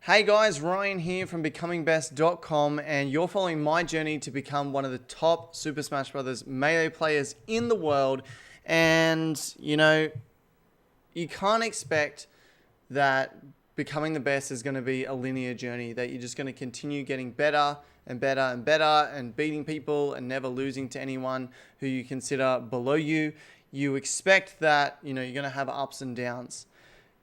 Hey guys, Ryan here from becomingbest.com, and you're following my journey to become one of the top Super Smash Bros. Melee players in the world. And, you can't expect that becoming the best is going to be a linear journey, that you're just going to continue getting better and better and better and beating people and never losing to anyone who you consider below you. You expect that, you're going to have ups and downs.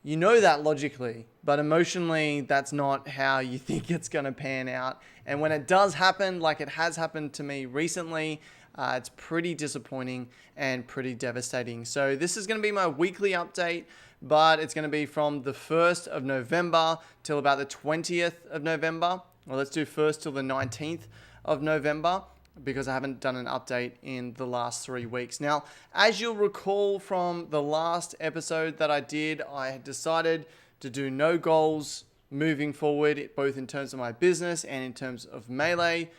You know that logically, but emotionally, that's not how you think it's going to pan out. And when it does happen, like it has happened to me recently, it's pretty disappointing and pretty devastating. So this is going to be my weekly update, but it's going to be from the 1st of November till about the 20th of November. Well, let's do 1st till the 19th of November, because I haven't done an update in the last 3 weeks. Now, as you'll recall from the last episode that I did, I had decided to do no goals moving forward, both in terms of my business and in terms of Melee.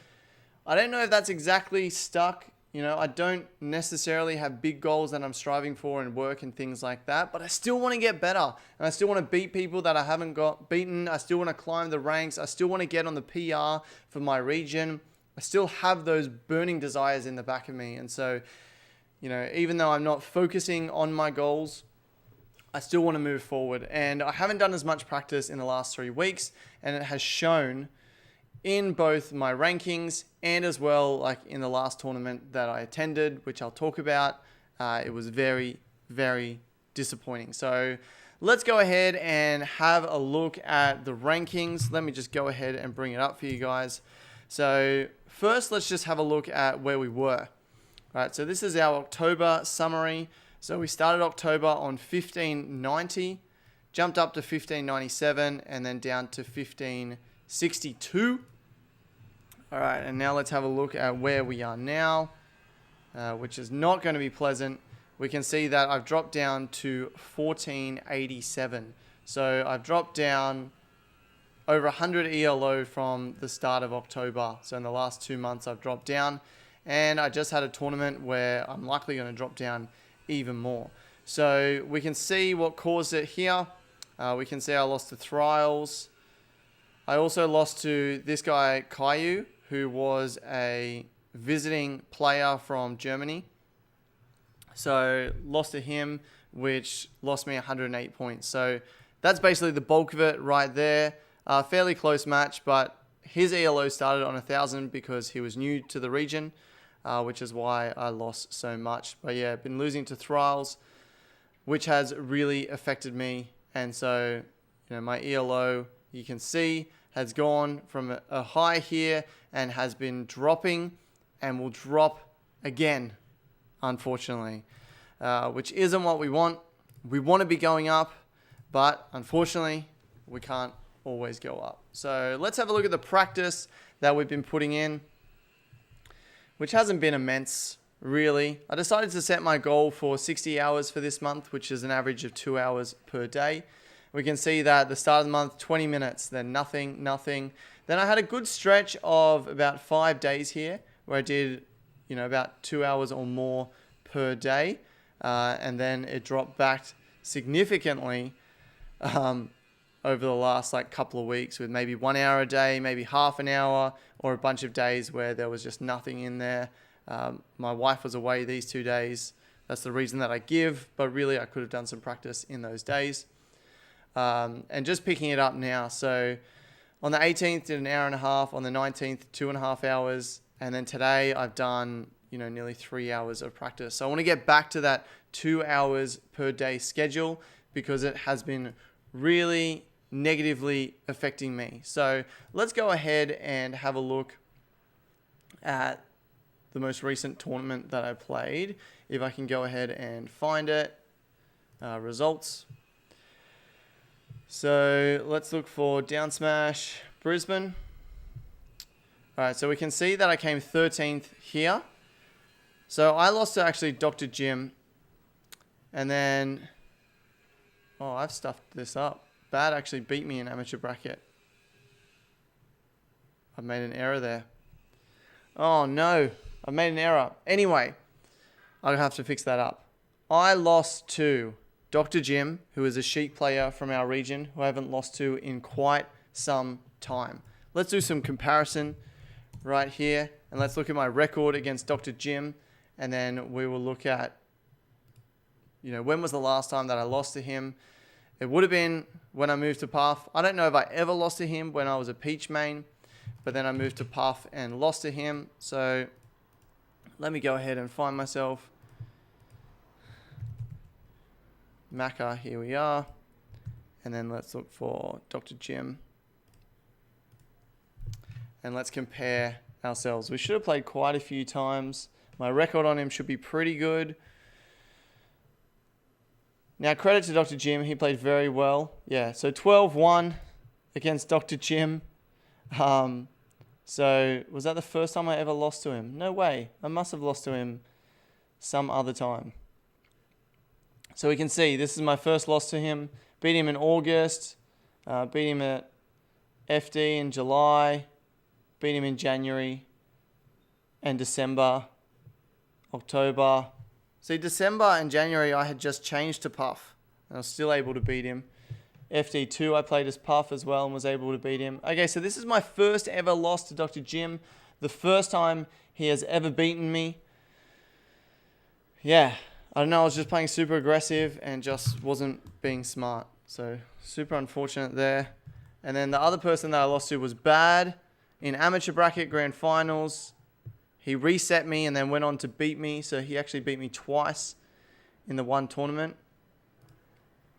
I don't know if that's exactly stuck. I don't necessarily have big goals that I'm striving for in work and things like that, but I still want to get better. And I still want to beat people that I haven't got beaten. I still want to climb the ranks. I still want to get on the PR for my region. I still have those burning desires in the back of me. And so, even though I'm not focusing on my goals, I still want to move forward. And I haven't done as much practice in the last 3 weeks, and it has shown in both my rankings and as well, like in the last tournament that I attended, which I'll talk about. It was very, very disappointing. So let's go ahead and have a look at the rankings. Let me just go ahead and bring it up for you guys. So first, let's just have a look at where we were. All right, so this is our October summary. So we started October on 1590, jumped up to 1597, and then down to 1562. All right, and now let's have a look at where we are now, which is not going to be pleasant. We can see that I've dropped down to 1487. So I've dropped down over 100 ELO from the start of October. So in the last 2 months, I've dropped down, and I just had a tournament where I'm likely going to drop down even more. So we can see what caused it here. We can see I lost to Thriles. I also lost to this guy, Caillou, who was a visiting player from Germany. So lost to him, which lost me 108 points. So that's basically the bulk of it right there. Fairly close match, but his ELO started on 1,000 because he was new to the region, which is why I lost so much. But yeah, I've been losing to Thriles, which has really affected me. And so, my ELO, you can see, has gone from a high here and has been dropping and will drop again, unfortunately, which isn't what we want. We want to be going up, but unfortunately, we can't always go up. So let's have a look at the practice that we've been putting in, which hasn't been immense, really. I decided to set my goal for 60 hours for this month, which is an average of 2 hours per day. We can see that at the start of the month, 20 minutes, then nothing. Then I had a good stretch of about 5 days here where I did, about 2 hours or more per day. And then it dropped back significantly over the last couple of weeks, with maybe 1 hour a day, maybe half an hour, or a bunch of days where there was just nothing in there. My wife was away these 2 days. That's the reason that I give, but really I could have done some practice in those days. And just picking it up now. So on the 18th, did an hour and a half. On the 19th, 2.5 hours. And then today I've done, nearly 3 hours of practice. So I want to get back to that 2 hours per day schedule, because it has been really negatively affecting me. So let's go ahead and have a look at the most recent tournament that I played. If I can go ahead and find it. Results. So let's look for Down Smash Brisbane. All right, so we can see that I came 13th here. So I lost to actually Dr. Jim. And then, I've stuffed this up. Bad actually beat me in amateur bracket. I've made an error there. Oh no, I've made an error. Anyway, I'll have to fix that up. I lost to Dr. Jim, who is a Sheik player from our region, who I haven't lost to in quite some time. Let's do some comparison right here, and let's look at my record against Dr. Jim, and then we will look at, when was the last time that I lost to him. It would have been when I moved to Puff. I don't know if I ever lost to him when I was a Peach main, but then I moved to Puff and lost to him. So let me go ahead and find myself. Macca, here we are. And then let's look for Dr. Jim. And let's compare ourselves. We should have played quite a few times. My record on him should be pretty good. Now, credit to Dr. Jim. He played very well. Yeah, so 12-1 against Dr. Jim. So was that the first time I ever lost to him? No way. I must have lost to him some other time. So we can see this is my first loss to him. Beat him in August. Beat him at FD in July. Beat him in January and December, October. See, December and January, I had just changed to Puff, and I was still able to beat him. FD2, I played as Puff as well and was able to beat him. Okay, so this is my first ever loss to Dr. Jim. The first time he has ever beaten me. Yeah, I don't know, I was just playing super aggressive and just wasn't being smart. So, super unfortunate there. And then the other person that I lost to was Bad in amateur bracket grand finals. He reset me and then went on to beat me. So he actually beat me twice in the one tournament,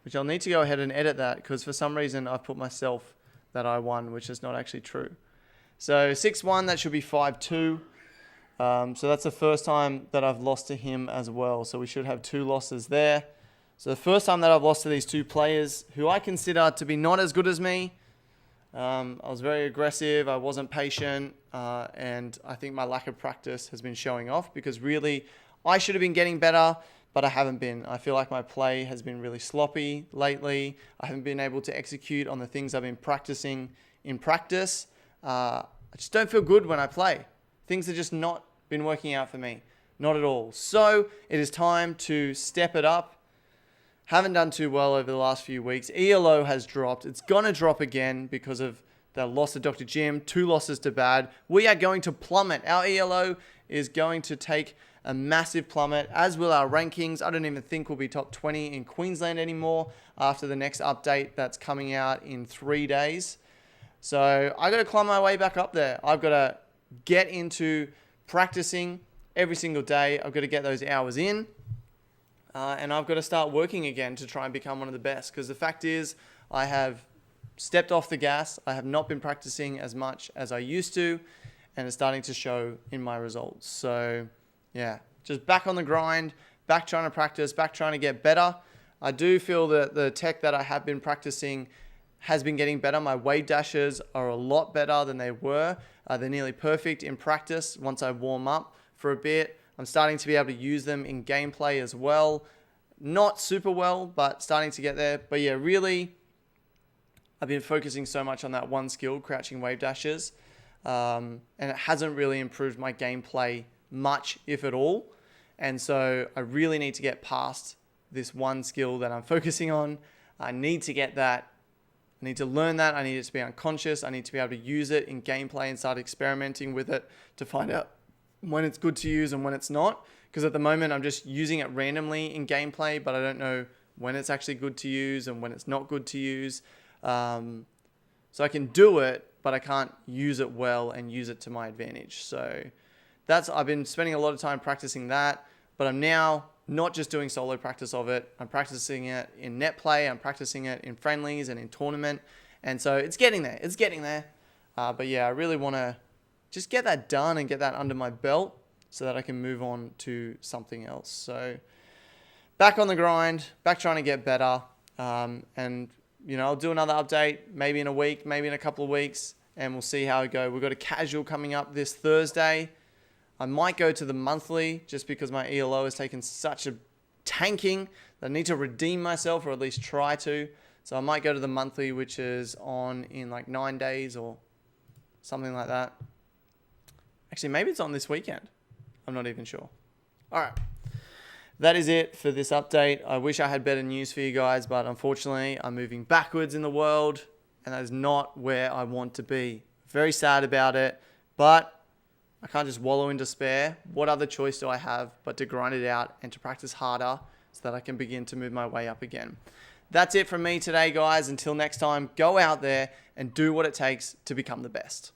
which I'll need to go ahead and edit that because for some reason I've put myself that I won, which is not actually true. So 6-1, that should be 5-2. So that's the first time that I've lost to him as well. So we should have 2 losses there. So the first time that I've lost to these 2 players who I consider to be not as good as me. I was very aggressive, I wasn't patient, and I think my lack of practice has been showing off because really I should have been getting better, but I haven't been. I feel like my play has been really sloppy lately. I haven't been able to execute on the things I've been practicing in practice. I just don't feel good when I play. Things have just not been working out for me, not at all. So it is time to step it up. Haven't done too well over the last few weeks. ELO has dropped. It's going to drop again because of the loss to Dr. Jim, 2 losses to Bad. We are going to plummet. Our ELO is going to take a massive plummet, as will our rankings. I don't even think we'll be top 20 in Queensland anymore after the next update that's coming out in 3 days. So I got to climb my way back up there. I've got to get into practicing every single day. I've got to get those hours in. And I've got to start working again to try and become one of the best. Because the fact is, I have stepped off the gas. I have not been practicing as much as I used to. And it's starting to show in my results. So, yeah, just back on the grind, back trying to practice, back trying to get better. I do feel that the tech that I have been practicing has been getting better. My wave dashes are a lot better than they were. They're nearly perfect in practice once I warm up for a bit. I'm starting to be able to use them in gameplay as well. Not super well, but starting to get there. But yeah, really, I've been focusing so much on that one skill, crouching wave dashes. And it hasn't really improved my gameplay much, if at all. And so I really need to get past this one skill that I'm focusing on. I need to get that. I need to learn that. I need it to be unconscious. I need to be able to use it in gameplay and start experimenting with it to find out when it's good to use and when it's not. Because at the moment, I'm just using it randomly in gameplay, but I don't know when it's actually good to use and when it's not good to use. So I can do it, but I can't use it well and use it to my advantage. So I've been spending a lot of time practicing that, but I'm now not just doing solo practice of it. I'm practicing it in net play. I'm practicing it in friendlies and in tournament. And so it's getting there. It's getting there. But yeah, I really want to just get that done and get that under my belt so that I can move on to something else. So back on the grind, back trying to get better. And, I'll do another update maybe in a week, maybe in a couple of weeks, and we'll see how it goes. We've got a casual coming up this Thursday. I might go to the monthly just because my ELO has taken such a tanking that I need to redeem myself, or at least try to. So I might go to the monthly, which is on in like 9 days or something like that. Actually, maybe it's on this weekend. I'm not even sure. All right. That is it for this update. I wish I had better news for you guys, but unfortunately, I'm moving backwards in the world and that is not where I want to be. Very sad about it, but I can't just wallow in despair. What other choice do I have but to grind it out and to practice harder so that I can begin to move my way up again? That's it from me today, guys. Until next time, go out there and do what it takes to become the best.